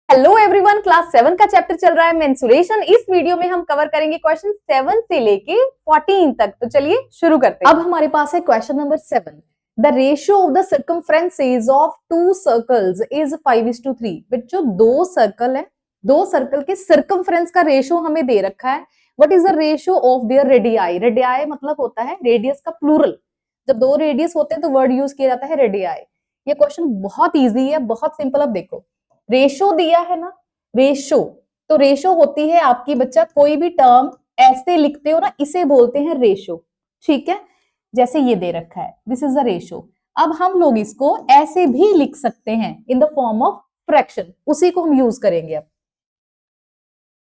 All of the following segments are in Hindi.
हेलो एवरीवन, क्लास 7 का चैप्टर चल रहा है मेंसुरेशन। इस वीडियो में हम कवर करेंगे क्वेश्चन 7 से लेके 14 तक। तो चलिए शुरू करते हैं। अब हमारे पास है question number 7। The ratio of the circumferences of to circles is 5:3। बच्चों दो सर्कल है, दो सर्कल के सर्कमफ्रेंस का रेशियो हमें दे रखा है। What is the ratio of their radii? Radii मतलब होता है रेडियस का प्लूरल। जब दो रेडियस होते हैं तो वर्ड यूज किया जाता है रेडियाई। ये क्वेश्चन बहुत ईजी है, बहुत सिंपल। अब देखो रेशो दिया है ना, रेशो तो रेशो होती है आपकी, बच्चा कोई भी टर्म ऐसे लिखते हो ना, इसे बोलते हैं रेशो। ठीक है, जैसे ये दे रखा है, दिस इज द रेशो। अब हम लोग इसको ऐसे भी लिख सकते हैं इन द फॉर्म ऑफ फ्रैक्शन, उसी को हम यूज करेंगे। अब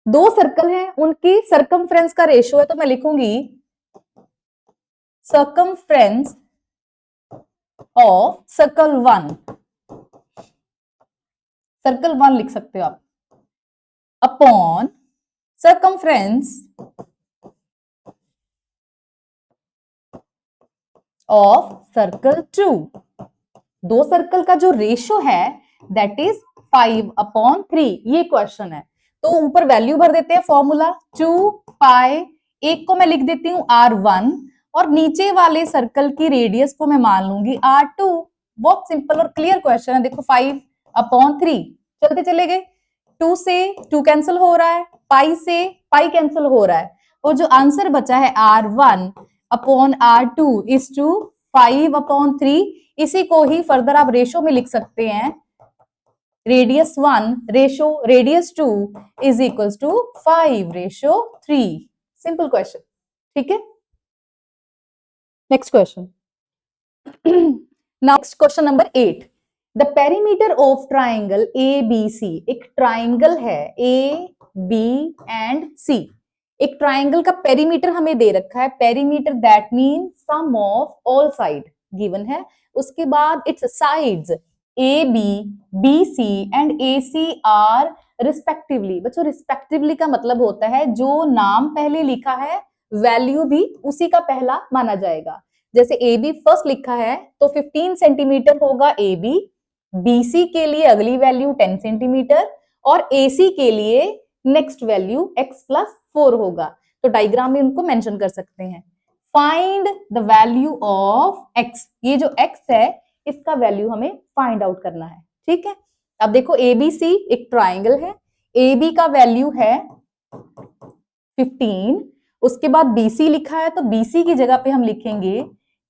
दो सर्कल हैं, उनकी सर्कमफ्रेंस का रेशो है, तो मैं लिखूंगी सर्कमफ्रेंस ऑफ सर्कल 1। सर्कल 1 लिख सकते हो आप, अपॉन circumference of circle 2। दो सर्कल का जो रेशियो है दैट इज 5/3। ये क्वेश्चन है, तो ऊपर वैल्यू भर देते हैं, फॉर्मूला 2 पाई, एक को मैं लिख देती हूँ R1 और नीचे वाले सर्कल की रेडियस को मैं मान लूंगी R2। बहुत सिंपल और क्लियर क्वेश्चन है। देखो 5/3 चलते चले गए, 2 से 2 कैंसिल हो रहा है, पाई से पाई कैंसिल हो रहा है, और जो आंसर बचा है R1/R2 इज टू 5/3। इसी को ही फर्दर आप रेशो में लिख सकते हैं, radius 1 ratio radius 2 is equals to 5/3। Simple question, ठीक है। Next question, next question number 8। The perimeter of triangle ABC, एक ट्राइंगल है A B एंड C। एक ट्राइंगल का पेरीमीटर हमें दे रखा है, perimeter that mean sum of all side given है। उसके बाद its sides AB BC and AC are respectively. बच्चों रिस्पेक्टिवली का मतलब होता है जो नाम पहले लिखा है वैल्यू भी उसी का पहला माना जाएगा। जैसे ए बी फर्स्ट लिखा है तो 15 सेंटीमीटर होगा ए बी, बीसी के लिए अगली वैल्यू 10 सेंटीमीटर और एसी के लिए नेक्स्ट वैल्यू x+4 होगा। तो डायग्राम में उनको मेंशन कर सकते हैं। Find the value of x, ये जो x है इसका वैल्यू हमें फाइंड आउट करना है। ठीक है, अब देखो एबीसी एक ट्राइंगल है, ए बी का वैल्यू है 15, उसके बाद BC लिखा है तो BC की जगह पे हम लिखेंगे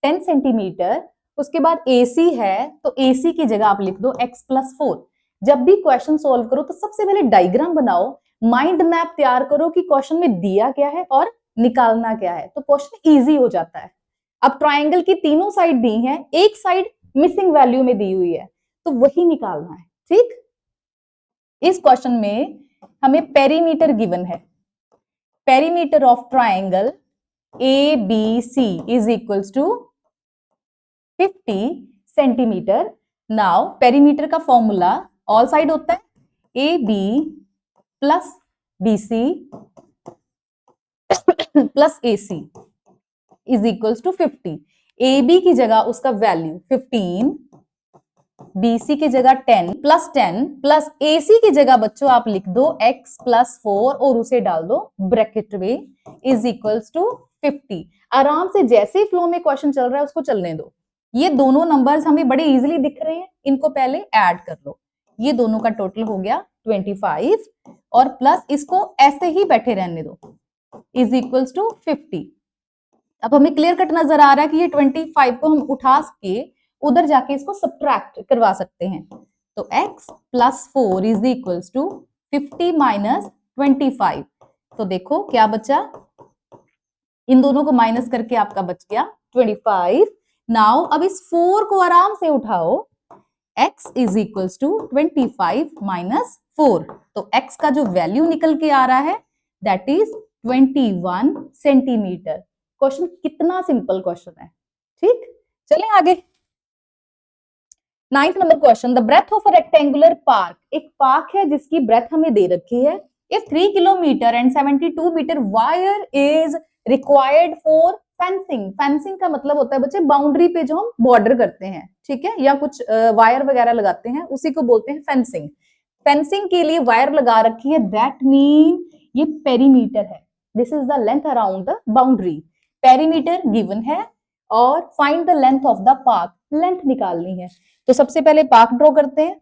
10 सेंटीमीटर। उसके बाद AC है तो AC की जगह आप लिख दो x+4। जब भी क्वेश्चन सॉल्व करो तो सबसे पहले डायग्राम बनाओ, माइंड मैप तैयार करो कि क्वेश्चन में दिया क्या है और निकालना क्या है, तो क्वेश्चन इजी हो जाता है। अब ट्राइंगल की तीनों साइड दी है, एक साइड मिसिंग वैल्यू में दी हुई है तो वही निकालना है। ठीक, इस क्वेश्चन में हमें पेरीमीटर गिवन है, perimeter of triangle ABC is equals to 50 centimetre. Now perimeter का फॉर्मूला ऑल साइड होता है AB plus BC plus AC is equals to 50। AB की जगह उसका वैल्यू 15, BC की जगह 10 प्लस AC की जगह बच्चों आप लिख दो x+4 और उसे डाल दो ब्रैकेट में, इज इक्वल्स टू 50। आराम से जैसे फ्लो में क्वेश्चन चल रहा है उसको चलने दो। ये दोनों नंबर्स हमें बड़े इजीली दिख रहे हैं, इनको पहले ऐड कर लो। ये दोनों का टोटल हो गया 25 और प्लस इसको ऐसे ही बैठे रहने दो, इज इक्वल्स टू 50। अब हमें क्लियर कट नजर आ रहा है कि ये 25 को हम उठा के उधर जाके इसको सब्ट्रैक्ट करवा सकते हैं। तो x+4 is equals to 50 minus 25। तो देखो क्या बचा, इन दोनों को माइनस करके आपका बच गया 25। नाउ अब इस 4 को आराम से उठाओ, x is equals to 25 minus 4। तो x का जो वैल्यू निकल के आ रहा है दैट इज 21 सेंटीमीटर। क्वेश्चन कितना सिंपल क्वेश्चन है। ठीक, चलें आगे। 9th number question, the breadth of a rectangular park. एक पार्क है जिसकी ब्रेथ हमें दे रखी है, if 3 kilometre and 72 metre wire is required for fencing. Fencing का मतलब होता है बच्चे बाउंड्री पे जो हम बॉर्डर करते हैं, ठीक है, या कुछ वायर वगैरह लगाते हैं, उसी को बोलते हैं फेंसिंग। फेंसिंग के लिए वायर लगा रखी है, दैट मीन ये पेरीमीटर है, this is the length around the boundary, perimeter given है और find the length of the path, length निकालनी है। तो सबसे पहले पाथ ड्रॉ करते हैं।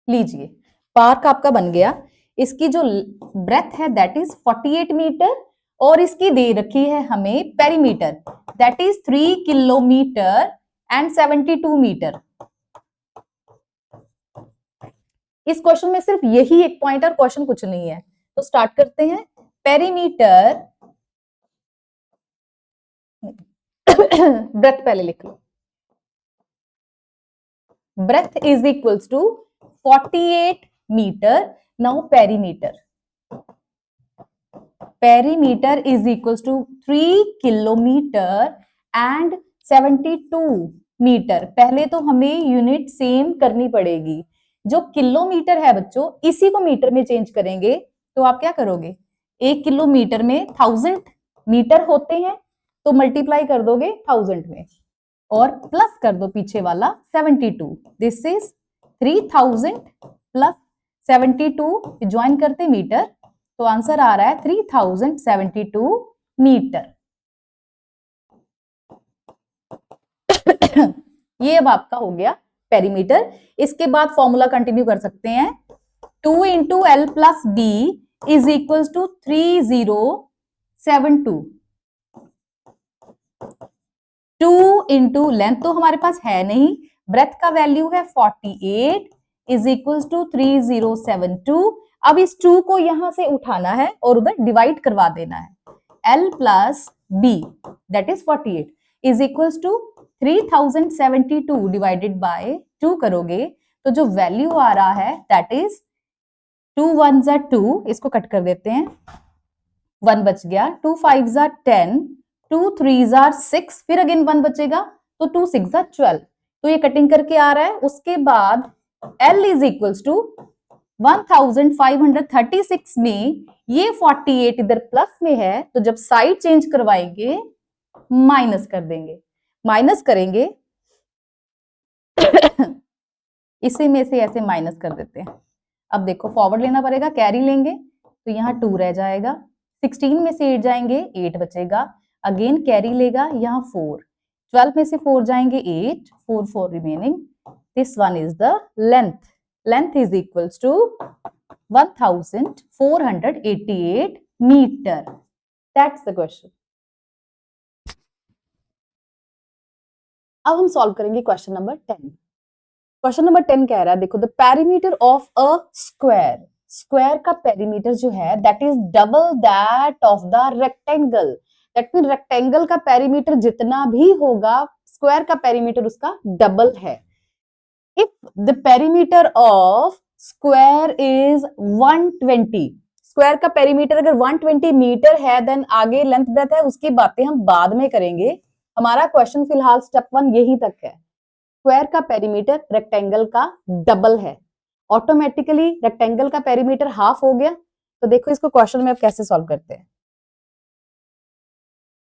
लीजिए पार्क आपका बन गया, इसकी जो ब्रेथ है दैट इज 48 मीटर और इसकी दे रखी है हमें perimeter that is 3 kilometre and 72 metre. इस क्वेश्चन में सिर्फ यही एक पॉइंट और क्वेश्चन कुछ नहीं है, तो स्टार्ट करते हैं। पेरीमीटर ब्रेथ पहले लिख लो, breadth is equals to 48 meter. Now perimeter is equals to 3 kilometre and 72 metre. पहले तो हमें यूनिट सेम करनी पड़ेगी, जो किलोमीटर है बच्चों इसी को मीटर में चेंज करेंगे, तो आप क्या करोगे, 1 किलोमीटर में 1000 मीटर होते हैं, तो मल्टीप्लाई कर दोगे 1000 में और प्लस कर दो पीछे वाला 72, दिस इज 3000 प्लस 72 ज्वाइन करते मीटर, तो आंसर आ रहा है 3072 मीटर। ये अब आपका हो गया पेरीमीटर। इसके बाद फॉर्मूला कंटिन्यू कर सकते हैं, 2 into L plus B is equal to 3072। 2 into length तो हमारे पास है नहीं, ब्रेथ का वैल्यू है 48 इज इक्वल टू 3072। अब इस 2 को यहां से उठाना है और उधर डिवाइड करवा देना है, L plus B that is 48 is equal to 3072 divided by 2 करोगे तो जो वैल्यू आ रहा है दैट इज 2 1 जा 2, इसको कट कर देते हैं, 1 बच गया, 2 5 जा 10, 2 3 जा 6, फिर अगेन 1 बचेगा तो 2 6 जा 12, तो ये कटिंग करके आ रहा है। उसके बाद L इज इक्वल्स टू 1536 में ये 48 इधर प्लस में है, तो जब साइड चेंज करवाएंगे माइनस कर देंगे, माइनस करेंगे इसी में से ऐसे माइनस कर देते हैं। अब देखो फॉरवर्ड लेना पड़ेगा, कैरी लेंगे तो यहाँ 2 रह जाएगा, 16 में से 8 जाएंगे 8 बचेगा, अगेन कैरी लेगा यहाँ 4, 12 में से 4 जाएंगे 8, 4 4 remaining, this one is the length, length is equals to 1488 metre, that's the question. अब हम सॉल्व करेंगे क्वेश्चन नंबर 10। क्वेश्चन नंबर 10 कह रहा है, देखो the perimeter of a square, square का पेरीमीटर जो है that is double that of the rectangle, that mean rectangle का पेरीमीटर जितना भी होगा स्क्वायर का पेरीमीटर उसका डबल है। If the perimeter of square is 120, square का पेरीमीटर अगर 120 मीटर है देन आगे लेंथ ब्रेथ है उसकी बातें हम बाद में करेंगे, हमारा क्वेश्चन फिलहाल स्टेप 1 यही तक है। स्क्वायर का पेरीमीटर रेक्टेंगल का डबल है, ऑटोमेटिकली रेक्टेंगल का पेरीमीटर हाफ हो गया। तो देखो इसको क्वेश्चन में अब कैसे सॉल्व करते हैं,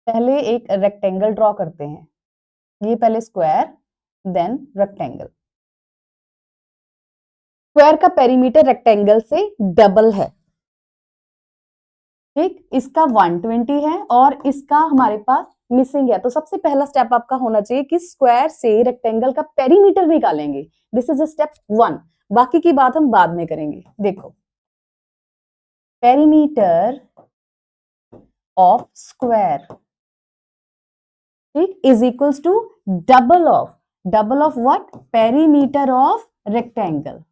पहले एक रेक्टेंगल ड्रॉ करते हैं, ये पहले स्क्वायर देन रेक्टेंगल। स्क्वायर का पेरीमीटर रेक्टेंगल से डबल है, ठीक, इसका 120 है और इसका हमारे पास मिसिंग है, तो सबसे पहला स्टेप आपका होना चाहिए कि स्क्वायर से रेक्टेंगल का पेरीमीटर निकालेंगे, दिस इज स्टेप 1, बाकी की बात हम बाद में करेंगे। देखो पेरीमीटर ऑफ स्क्वायर, ठीक, is equals to double of what, perimeter of rectangle.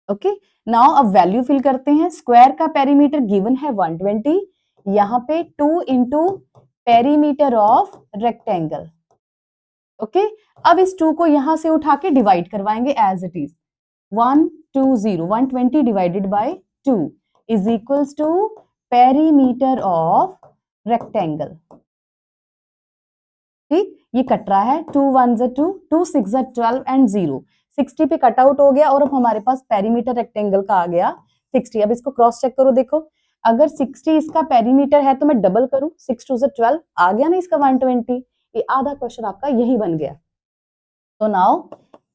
Okay, now अब वैल्यू फिल करते हैं, स्क्वायर का पेरीमीटर गिवन है 120, यहाँ पे 2 into perimeter of rectangle. Okay, अब इस 2 को यहां से उठा के डिवाइड करवाएंगे as it is, 120 120 divided by 2 is equals to perimeter of rectangle. ठीक, ये कट रहा है, 2 1 2, 2 6 12 एंड 0, 60 पे कट आउट हो गया और अब हमारे पास पेरीमीटर रेक्टेंगल का आ गया 60। अब इसको क्रॉस चेक करो, देखो अगर 60 इसका पेरीमीटर है तो मैं डबल करूं, 6 2 12 आ गया ना इसका 120। ये आधा क्वेश्चन आपका यही बन गया। तो now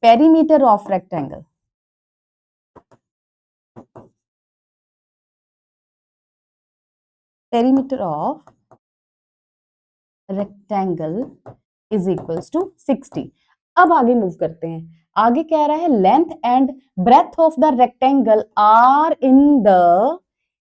perimeter of rectangle, perimeter of rectangle is equals to 60। अब आगे मूव करते हैं। आगे कह रहा है length and breadth of the rectangle are in the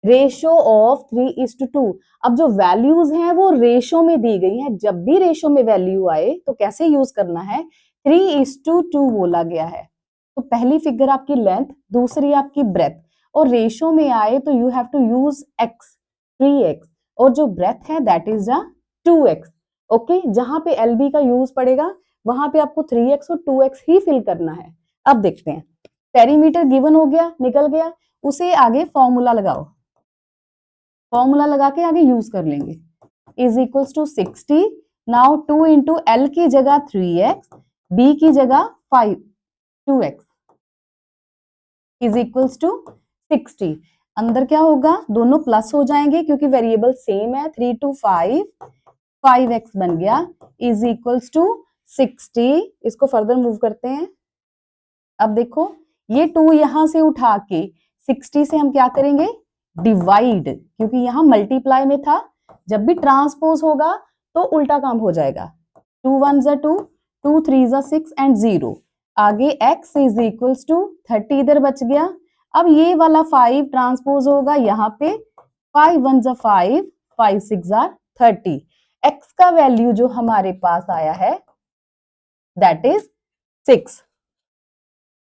ratio of 3:2। अब जो वैल्यूज हैं वो रेशो में दी गई हैं। जब भी रेशो में वैल्यू आए तो कैसे यूज करना है, 3:2 बोला गया है। तो पहली फिगर आपकी लेंथ, दूसरी आपकी ब्रेथ, और रेशो में आए तो you have to use x, 3x, और जो ब्रेथ है that is the 2x। Okay, जहां पे LB का यूज पड़ेगा वहां पे आपको 3x और 2x ही फिल करना है। अब देखते हैं, पेरीमीटर गिवन हो गया, निकल गया, उसे आगे फॉर्मूला लगाओ, फॉर्मूला लगा के आगे यूज कर लेंगे। Is equals to 60। Now 2 into L की जगह 3x, b की जगह 2x इज इक्वल्स टू 60। अंदर क्या होगा, दोनों प्लस हो जाएंगे क्योंकि वेरिएबल सेम है। 3 2 5, 5x बन गया इज इक्वल्स टू 60। इसको फर्दर मूव करते हैं। अब देखो ये 2 यहां से उठा के 60 से हम क्या करेंगे, डिवाइड, क्योंकि यहां मल्टीप्लाई में था, जब भी ट्रांसपोज होगा तो उल्टा काम हो जाएगा। 2 1 जा 2, 2 3 जा 6 एंड 0। आगे x इज इक्वल्स टू 30 इधर बच गया। अब ये वाला 5 ट्रांसपोज होगा यहाँ पे, 5 1 जा 5, 5 6 जा 30। x का वैल्यू जो हमारे पास आया है दैट इज 6।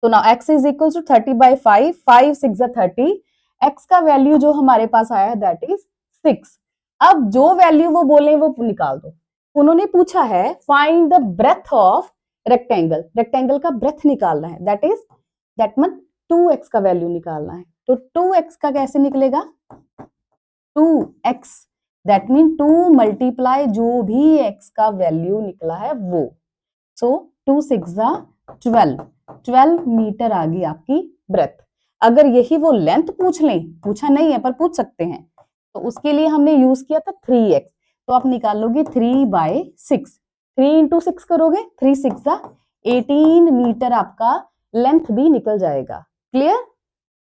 तो now x is equal to 30/5, 5 6 जा 30। x का वैल्यू जो हमारे पास आया है दैट इज 6। अब जो वैल्यू वो बोले वो निकाल दो। उन्होंने पूछा है find the breadth of rectangle, rectangle का ब्रेथ निकालना है, दैट मीन 2x का वैल्यू निकालना है। तो 2x का कैसे निकलेगा, 2x दैट मीन 2 मल्टीप्लाई जो भी x का वैल्यू निकला है वो। सो 2 6 जा 12, 12 मीटर आ गई आपकी ब्रेथ। अगर यही वो लेंथ पूछ लें, पूछा नहीं है पर पूछ सकते हैं, तो उसके लिए हमने यूज किया था 3x। तो आप निकालोगे 3/6, 3 इंटू 6 करोगे, 3 6 जा 18 मीटर आपका लेंथ भी निकल जाएगा। Clear,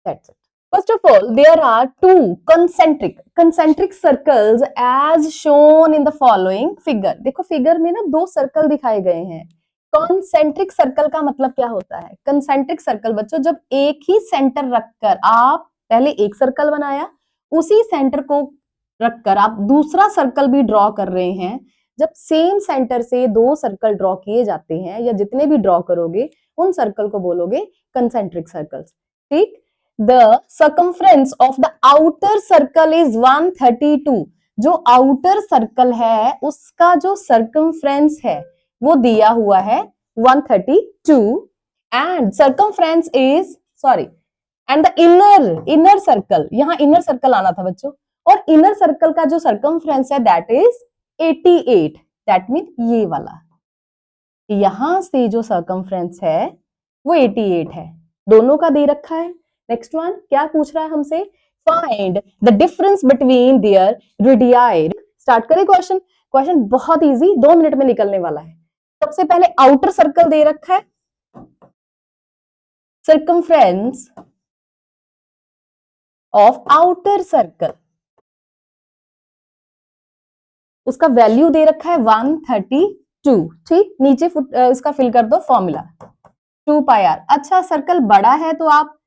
that's it. First of all, there are two concentric circles as shown in the following figure. देखो फिगर में ना 2 सर्कल दिखाए गए हैं। कॉन्सेंट्रिक सर्कल का मतलब क्या होता है, कंसेंट्रिक सर्कल बच्चों जब एक ही सेंटर रखकर आप पहले एक सर्कल बनाया, उसी सेंटर को रखकर आप दूसरा सर्कल भी ड्रॉ कर रहे हैं। जब सेम सेंटर से 2 सर्कल ड्रॉ किए जाते हैं या जितने भी ड्रॉ करोगे उन सर्कल को बोलोगे कंसेंट्रिक सर्कल्स। ठीक, the circumference of the outer circle is 132। जो आउटर सर्कल है उसका जो सर्कमफ्रेंस है वो दिया हुआ है 132 and circumference is sorry and the inner circle, यहां इनर सर्कल आना था बच्चों, और इनर सर्कल का जो सर्कमफ्रेंस है दैट इज 88। दैट मीन ये वाला, यहां से जो सर्कमफ्रेंस है वो 88 है, दोनों का दे रखा है। नेक्स्ट वन क्या पूछ रहा है हमसे, find the difference between their radii. Start करें क्वेश्चन। क्वेश्चन बहुत इजी, 2 मिनट में निकलने वाला है। सबसे पहले आउटर सर्कल दे रखा है, सर्कमफ्रेंस ऑफ आउटर सर्कल, उसका वैल्यू दे रखा है 132। ठीक, नीचे इसका फिल कर दो फॉर्मूला 2πr। अच्छा सर्कल बड़ा है तो आप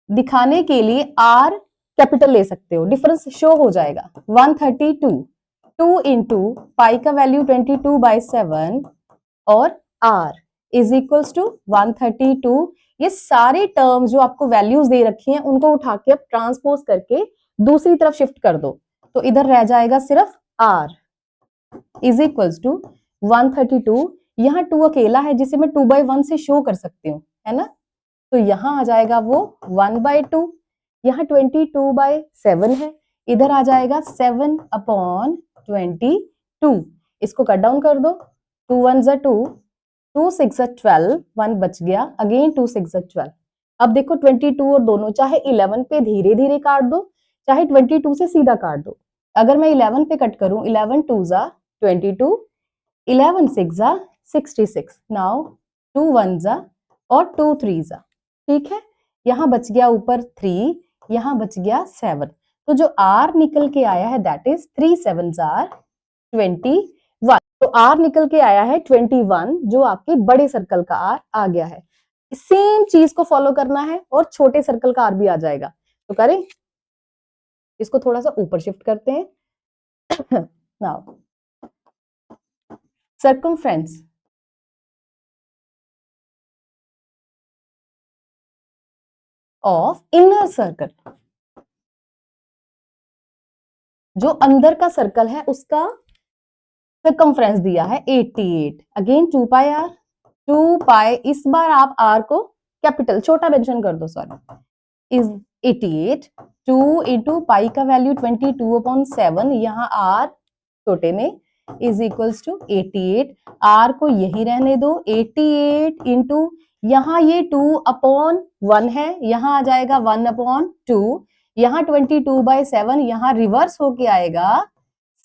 दिखाने के लिए r कैपिटल ले सकते हो, डिफरेंस शो हो जाएगा। 132, 2 इंटू पाई का वैल्यू 22/7 और r इज इक्वल्स टू 132। ये सारे टर्म जो आपको वैल्यूज दे रखी हैं उनको उठा के अब ट्रांसपोज करके दूसरी तरफ शिफ्ट कर दो, तो इधर रह जाएगा सिर्फ r इज इक्वल्स टू 132। यहाँ 2 अकेला है जिसे मैं 2/1 से शो कर सकती हूँ, है ना, तो यहां आ जाएगा वो 1/2, यहाँ 22/7 है, इधर आ जाएगा 7/22। इसको कट डाउन कर दो, 2 1 जा 2, 2 6 जा 12, 1 बच गया, अगेन 2 6 जा 12। अब देखो 22 और दोनों चाहे 11 पे धीरे धीरे काट दो, चाहे 22 से सीधा काट दो। अगर मैं 11 पे कट करूं, 11 2 जा 22, 11 6 जा 66, नाउ 2 1 जा और 2 3 जा, ठीक है। यहां बच गया ऊपर 3, यहां बच गया 7, तो जो R निकल के आया है दैट इज 3 7 आर 21। तो R निकल के आया है 21, जो आपके बड़े सर्कल का R आ गया है। सेम चीज को फॉलो करना है और छोटे सर्कल का R भी आ जाएगा। तो करें, इसको थोड़ा सा ऊपर शिफ्ट करते हैं। Now circumference of inner circle, जो अंदर का सर्कल है उसका सर्कमफ्रेंस दिया है 88। अगेन 2 पाई आर, 2 पाई, इस बार आप आर को कैपिटल छोटा मेंशन कर दो, सॉरी, इज 88। 2 इंटू पाई का वैल्यू 22/7, यहाँ आर छोटे में इज इक्वल्स टू 88। आर को यही रहने दो, 88 इंटू यहाँ ये 2/1 है, यहाँ आ जाएगा 1/2, यहाँ 22/7, यहाँ रिवर्स होके आएगा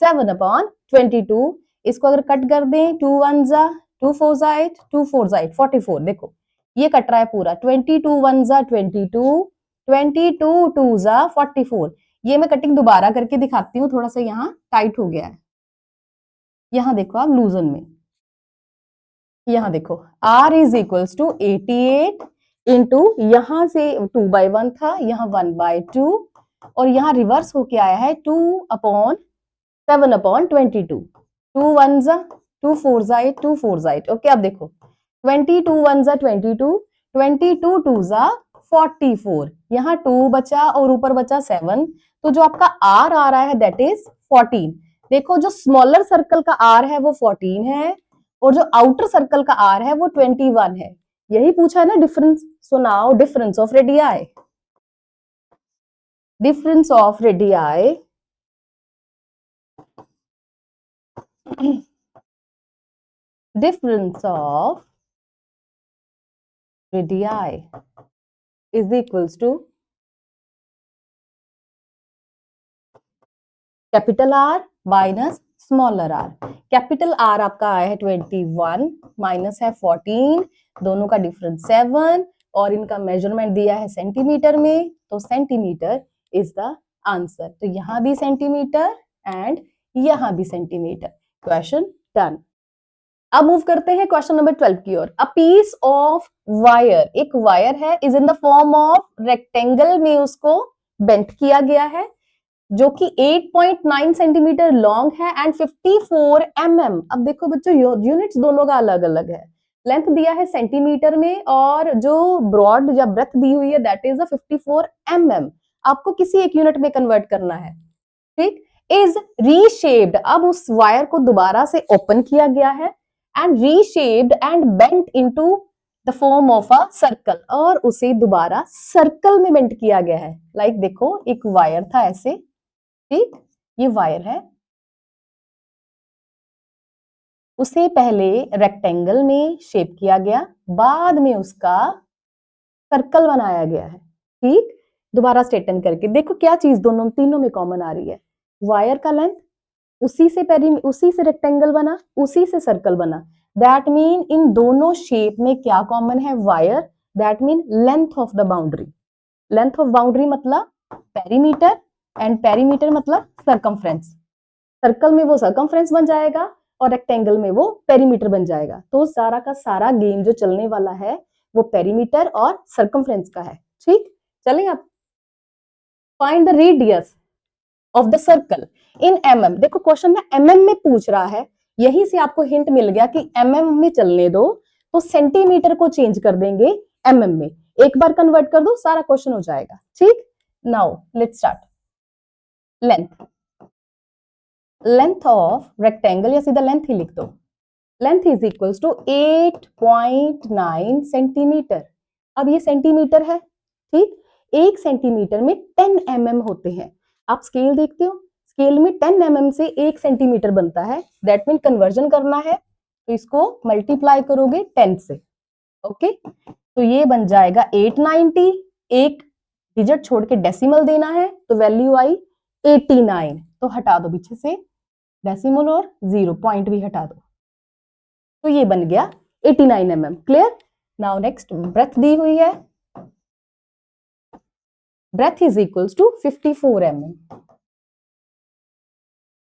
7/22। इसको अगर कट कर दें, 2 1 जा 2 4 जा 8, 2 4 जा 8, 44। देखो ये कट रहा है पूरा, 22 1 जा 22, 22 2 जा 44। ये मैं कटिंग दोबारा करके दिखाती हूँ, थोड़ा सा यहाँ टाइट हो गया है। यहाँ देखो आप लूजन में, यहाँ देखो R is equals to 88 into यहाँ से 2/1 था, यहाँ 1/2, और यहाँ रिवर्स होके आया है 2/7/22। 2 1 जा 2 4 जा 8, 2 4 जा 8। ओके, अब देखो 22 1 जा 22, 22 2 जा 44, यहाँ 2 बचा और ऊपर बचा 7, तो जो आपका R आ रहा है दैट इज 14। देखो जो स्मॉलर सर्कल का R है वो 14 है, और जो आउटर सर्कल का R है वो 21 है। यही पूछा है ना difference. So now difference of radii, difference of radii difference of radii is equals to capital R minus smaller r। Capital R आपका आया है 21 माइनस है 14, दोनों का डिफरेंस 7, और इनका मेजरमेंट दिया है सेंटीमीटर में, तो सेंटीमीटर इज द आंसर। तो यहां भी सेंटीमीटर एंड यहां भी सेंटीमीटर। Question done. अब मूव करते हैं क्वेश्चन नंबर 12 की ओर। अ पीस ऑफ वायर, एक वायर है, is in the form of rectangle में उसको बेंट किया गया है, जो कि 8.9 सेंटीमीटर लॉन्ग है एंड 54 mm। अब देखो बच्चों यूनिट्स दोनों का अलग अलग है। लेंथ दिया है सेंटीमीटर में और जो ब्रॉड या ब्रेथ दी हुई है दैट इज 54 mm। आपको किसी एक यूनिट में कन्वर्ट करना है, ठीक। इज रीशेप्ड, अब उस वायर को दोबारा से ओपन किया गया है and reshaped and bent into the form of a circle, और उसे दोबारा सर्कल में बेंट किया गया है। लाइक देखो एक वायर था ऐसे, ठीक, ये वायर है, उसे पहले रेक्टेंगल में शेप किया गया, बाद में उसका सर्कल बनाया गया है, ठीक। दोबारा स्ट्रेटन करके देखो क्या चीज दोनों तीनों में कॉमन आ रही है। वायर का लेंथ, उसी से रेक्टेंगल बना, उसी से सर्कल बना, दैट मीन इन दोनों शेप में क्या कॉमन है, wire, that mean length of the boundary. Length of boundary मतलब पेरीमीटर एंड पेरीमीटर मतलब सर्कमफ्रेंस। सर्कल में वो सर्कमफ्रेंस बन जाएगा और रेक्टेंगल में वो पेरीमीटर बन जाएगा। तो सारा का सारा गेम जो चलने वाला है वो पेरीमीटर और सर्कमफ्रेंस का है, ठीक। चलें आप find the radius of the circle in mm। देखो क्वेश्चन में mm में पूछ रहा है, यही से आपको हिंट मिल गया कि mm में चलने दो, तो सेंटीमीटर को चेंज कर देंगे mm में, एक बार कन्वर्ट कर दो सारा क्वेश्चन हो जाएगा, ठीक। Now let's start. Length, length of rectangle, या सीधा लेंथ ही लिख दो, length is equals to 8.9 centimetre. अब ये सेंटीमीटर है, ठीक। 1 सेंटीमीटर में 10 mm होते हैं। आप स्केल देखते हो, स्केल में 10 mm से 1 सेंटीमीटर बनता है, दैट मीन कन्वर्जन करना है तो इसको मल्टीप्लाई करोगे 10 से, ओके। तो ये बन जाएगा 890, एक डिजिट छोड़ के डेसिमल देना है तो वैल्यू आई 89, तो हटा दो पीछे से डेसिमल और 0 पॉइंट भी हटा दो, तो ये बन गया 89 mm। Clear. Now next breadth दी हुई है, breadth is equals to 54 mm।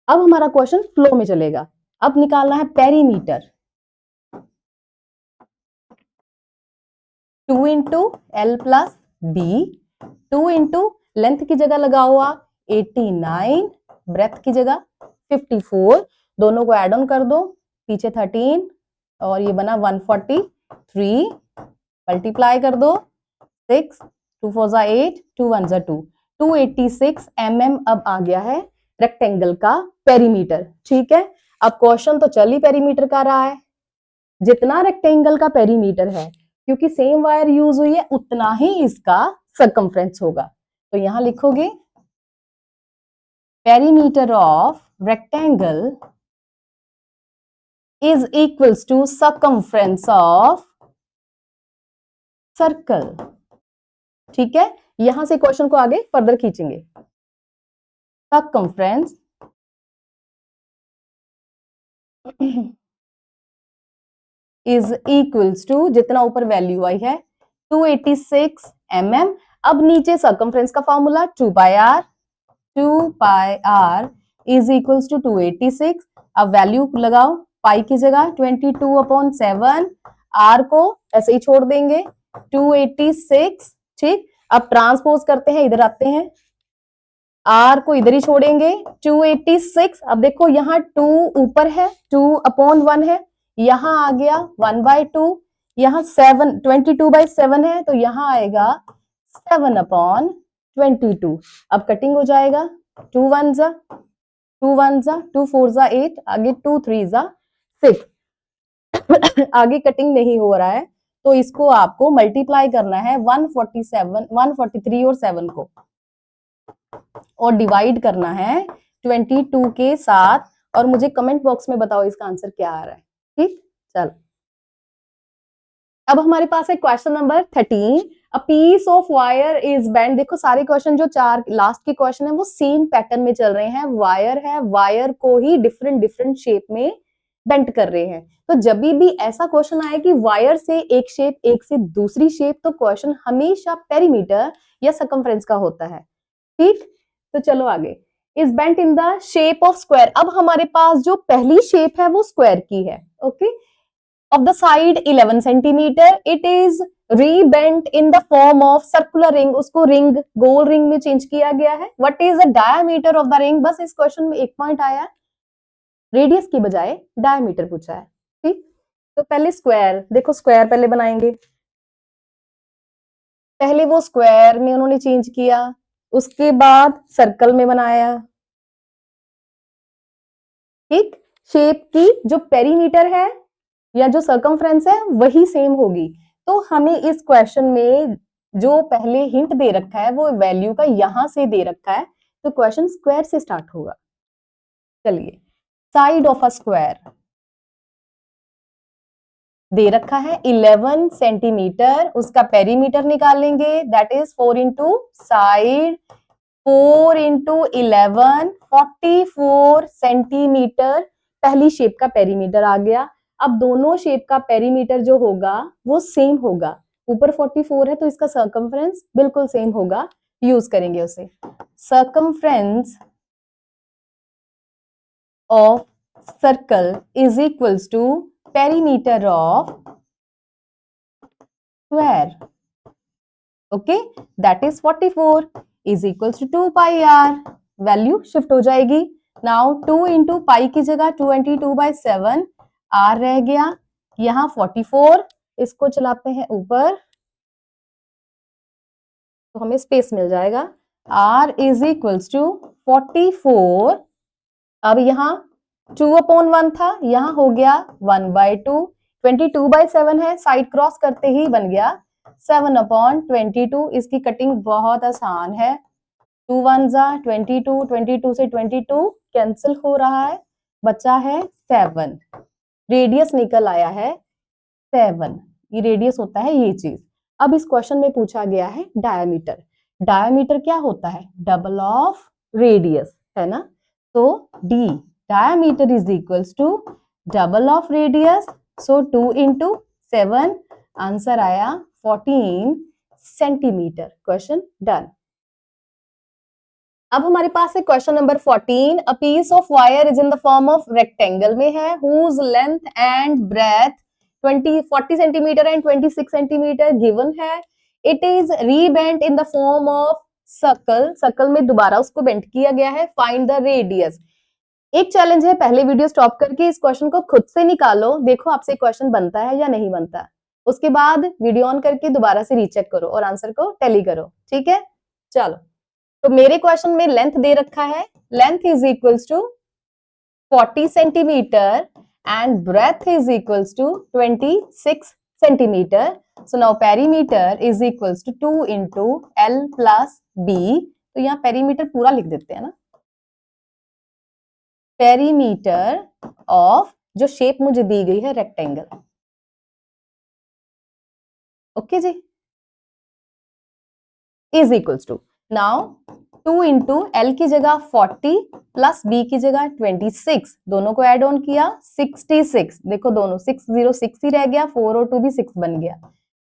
अब हमारा क्वेश्चन फ्लो में चलेगा, अब निकालना है perimeter. 2 into L plus B, 2 into length की जगह लगा हुआ 89, ब्रेथ की जगह 54, दोनों को ऐड ऑन कर दो, पीछे 13 और ये बना 143, मल्टीप्लाई कर दो 6, 2 4 जा 8, 2 1 जा 2, 286 mm अब आ गया है रेक्टेंगल का पेरीमीटर। ठीक है, अब क्वेश्चन तो चल ही पेरीमीटर का रहा है, जितना रेक्टेंगल का पेरीमीटर है क्योंकि सेम वायर यूज हुई है उतना ही इसका सर्कमफ्रेंस होगा, तो यहां लिखोगे perimeter of rectangle is equals to circumference of circle. ठीक है, यहां से क्वेश्चन को आगे फर्दर खींचेंगे। सर्कमफ्रेंस इज इक्वल्स टू, जितना ऊपर वैल्यू आई है 286 mm। अब नीचे सर्कमफ्रेंस का formula 2 pi R is equals to 286। अब वैल्यू लगाओ, पाई की जगह 22/7, आर को ऐसे ही छोड़ देंगे 286। ठीक, अब ट्रांसपोज करते हैं, इधर आते हैं, आर को इधर ही छोड़ेंगे 286। अब देखो यहाँ 2 ऊपर है, 2/1 है, यहाँ आ गया 1/2, यहाँ 7 22/7 है तो यहाँ आएगा 7/22। अब कटिंग हो जाएगा, 2 1 जा 2 1 जा 2 4 जा 8, आगे 2 3 जा 6 आगे कटिंग नहीं हो रहा है तो इसको आपको मल्टीप्लाई करना है 147 143 और 7 को, और डिवाइड करना है 22 के साथ, और मुझे कमेंट बॉक्स में बताओ इसका आंसर क्या आ रहा है। ठीक, चलो अब हमारे पास है question number 13। A piece of wire is bend. देखो सारे क्वेश्चन जो 4 लास्ट के क्वेश्चन है वो सेम पैटर्न में चल रहे हैं, वायर है, वायर को ही डिफरेंट डिफरेंट शेप में बेंड कर रहे हैं। तो जब भी ऐसा क्वेश्चन आए कि वायर से एक शेप एक से दूसरी शेप, तो क्वेश्चन हमेशा पेरीमीटर या सर्कमफ्रेंस का होता है। ठीक, तो चलो आगे, is bent in the shape of square. अब हमारे पास जो पहली शेप है वो स्क्वायर की है। Okay, of the side 11 centimetre, it is rebent in the form of circular ring. उसको रिंग, गोल रिंग में चेंज किया गया है। What is the diameter of the ring. बस इस क्वेश्चन में एक पॉइंट आया, रेडियस की बजाय डायमीटर पूछा है। ठीक, तो पहले स्क्वायर, देखो स्क्वायर पहले बनाएंगे, पहले वो स्क्वायर में उन्होंने चेंज किया, उसके बाद सर्कल में बनाया। ठीक, शेप की जो पेरीमीटर है या जो सर्कमफ्रेंस है वही सेम होगी। तो हमें इस क्वेश्चन में जो पहले हिंट दे रखा है वो वैल्यू का यहां से दे रखा है, तो क्वेश्चन स्क्वायर से स्टार्ट होगा। चलिए, साइड ऑफ अ स्क्वायर दे रखा है 11 सेंटीमीटर, उसका पेरीमीटर निकालेंगे, that is 4 into side, 4 into 11 44 centimetre पहली शेप का पेरीमीटर आ गया। अब दोनों शेप का पेरीमीटर जो होगा वो सेम होगा, ऊपर 44 है तो इसका सर्कमफ्रेंस बिल्कुल सेम होगा, यूज करेंगे उसे। Circumference of circle is equals to perimeter of square. Okay, that is 44 is equals to 2 pi R, value shift हो जाएगी। नाउ 2 इंटू पाई की जगह 22/7, आर रह गया, यहाँ 44, इसको चलाते हैं ऊपर तो हमें स्पेस मिल जाएगा। आर इज इक्वल्स टू 44, अब यहाँ 2/1 था, यहाँ हो गया 1/2, 22/7 है, साइड क्रॉस करते ही बन गया 7/22। इसकी कटिंग बहुत आसान है, 2 1 जा 22, 22 से 22 कैंसिल हो रहा है, बचा है 7, रेडियस निकल आया है 7, ये रेडियस होता है ये चीज। अब इस क्वेश्चन में पूछा गया है डायमीटर। डायमीटर क्या होता है, डबल ऑफ रेडियस, है ना। तो D diameter is equals to double of radius, so 2 into 7, answer आया 14 सेंटीमीटर। Question done. अब हमारे पास है question number 14। A piece of wire is in the form of rectangle में है, whose length and breadth 40 centimetre and 26 centimetre given है। It is rebent in the form of circle, circle में दोबारा उसको बेंट किया गया है। Find the radius. एक चैलेंज है, पहले वीडियो स्टॉप करके इस क्वेश्चन को खुद से निकालो, देखो आपसे क्वेश्चन बनता है या नहीं बनता। उसके बाद वीडियो ऑन करके दोबारा से रीचेक करो और आंसर को टैली करो, ठीक है। चलो, तो मेरे क्वेश्चन में लेंथ दे रखा है, length is equals to 40 centimetre and breadth is equals to 26 centimetre. So now perimeter is equals to 2 into L plus B. तो यहाँ पेरीमीटर पूरा लिख देते हैं ना, पेरीमीटर ऑफ जो शेप मुझे दी गई है रेक्टेंगल। ओके जी, is equals to now 2 into L की जगह 40 प्लस बी की जगह 26, दोनों को ऐड ऑन किया 66। देखो दोनों 6 0 6 ही रह गया, 4 और 2 भी 6 बन गया।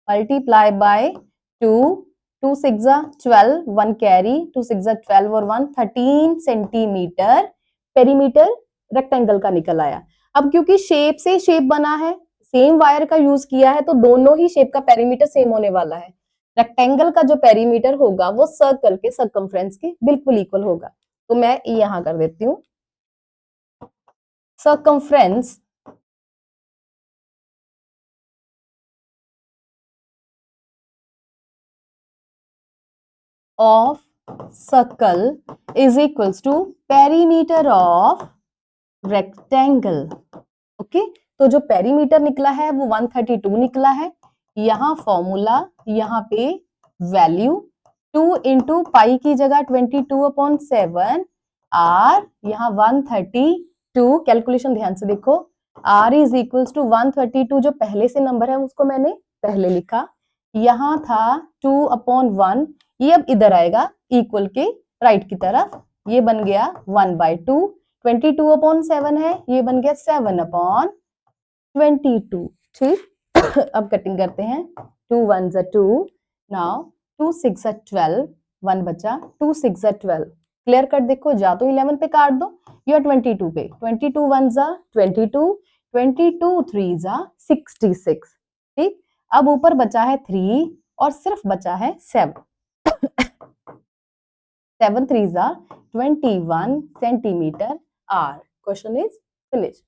मल्टीप्लाई बाय 2, 2 6 12, 1 कैरी, 2 6 12 और 1 13 सेंटीमीटर पेरीमीटर रेक्टेंगल का निकल आया। अब क्योंकि शेप से शेप बना है, सेम वायर का यूज किया है, तो दोनों ही शेप का पेरीमीटर सेम होने वाला है। रेक्टेंगल का जो पेरीमीटर होगा वो सर्कल के सर्कमफ्रेंस के बिल्कुल इक्वल होगा। तो मैं यहां कर देती हूं circumference of circle is equals to perimeter of rectangle. Okay, तो जो पेरीमीटर निकला है वो 132 निकला है। यहां फॉर्मूला, यहाँ पे वैल्यू 2 इंटू पाई की जगह 22/7 आर, यहाँ 132, कैलकुलेशन ध्यान से देखो, आर इज इक्वल्स टू 132, जो पहले से नंबर है उसको मैंने पहले लिखा, यहाँ था 2/1, ये अब इधर आएगा इक्वल के राइट की तरफ, ये बन गया 1/2, 22/7 है, ये बन गया 7/22। ठीक, अब कटिंग करते हैं, 2 1 2, नाउ 2 6 12, 1 बचा, 2 6 12, क्लियर कट देखो, जा तो 11 पे काट दो या 22 पे, 22 1 22, 22 3 66। ठीक, अब ऊपर बचा है 3 और सिर्फ बचा है 7, 7 3 21 centimetre R. Question is finish.